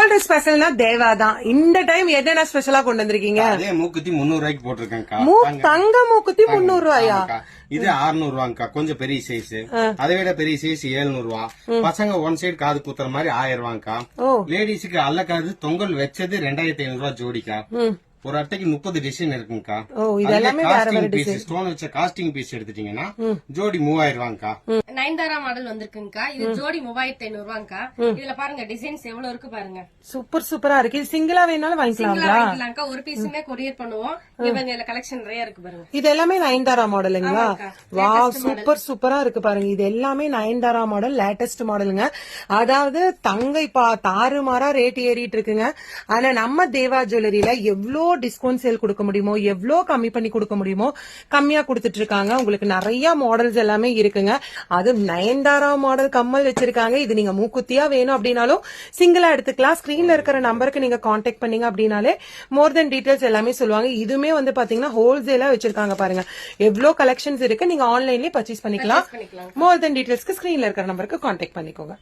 Gold ஸ்பெஷல்னா தேவா தான். இந்த time என்னென்ன ஸ்பெஷலா கொண்டு வந்திருக்கீங்க? அதே மூக்குத்தி 300 ரூபாய்க்கு போட்டிருக்கேன்க்கா. தங்க மூக்குத்தி 300 ரூபாயா? இது 600 ரூபாங்கக்கா. கொஞ்சம் பெரிய சைஸ். அதை விட பெரிய சைஸ் 700 ரூபா. பசங்க ஒன் சைடு காது குத்துற மாதிரி 1000 ரூபாங்கக்கா. லேடிஸுக்கு அல்லக்காது தொங்கல் வச்சது 2500 ரூபாய் ஜோடிக்கா. ஒரு அட்டைக்கு 30 டிசைன் இருக்குங்கக்கா. ஸ்டோன் வச்ச காஸ்டிங் பீஸ் எடுத்துட்டீங்கன்னா ஜோடி 3000 ரூபாங்கக்கா. நயன்தாரா மாடல் வந்திருக்குங்கக்கா. இது ஜோடி 3500 ரூபாங்கக்கா. இதுல பாருங்க டிசைன்ஸ் எவ்வளவு இருக்கு பாருங்க. சூப்பர் சூப்பரா இருக்கு. இது சிங்கிளா வேணாலும் வாங்கிக்கலாம்க்கா. ஒரு பீஸுமே கொரியர் பண்ணுவோம். இதுல கலெக்ஷன் நிறைய இருக்கு பாருங்க. இது எல்லாமே நயன்தாரா மாடலுங்களா? வா சூப்பர் சூப்பரா இருக்கு பாருங்க. இது எல்லாமே நயன்தாரா மாடல், லேட்டஸ்ட் மாடலுங்க. அதாவது தங்க இப்ப தாறுமாறா ரேட் ஏறிட்டு இருக்குங்க. ஆனா நம்ம தேவா ஜுவல்லரியில எவ்வளவு டிஸ்கவுண்ட் சேல் கொடுக்க முடியுமோ, எவ்வளவு கம்மி பண்ணி கொடுக்க முடியுமோ கம்மியா கொடுத்துட்டு இருக்காங்க. உங்களுக்கு நிறைய மாடல்ஸ் எல்லாமே இருக்குங்க. அது நயன்தாரா மாடல் கம்மல் வச்சிருக்காங்க. இது நீங்க மூக்குத்தியா வேணும் அப்படின்னாலும் சிங்கிளா எடுத்துக்கலாம். ஸ்கிரீன்ல இருக்கிற நம்பருக்கு நீங்க கான்டாக்ட் பண்ணீங்க அப்படின்னாலே மோர் தென் டீடைல்ஸ் எல்லாமே சொல்லுவாங்க. இதுமே வந்து பாத்தீங்கன்னா ஹோல்சேலா வச்சிருக்காங்க பாருங்க. எவ்வளவு கலெக்ஷன்ஸ் இருக்கு. நீங்க ஆன்லைன்லயே பர்ச்சேஸ் பண்ணிக்கலாம். மோர் தென் டீடைல்ஸ்க்கு ஸ்கிரீன்ல இருக்கிற நம்பருக்கு கான்டாக்ட் பண்ணிக்கோங்க.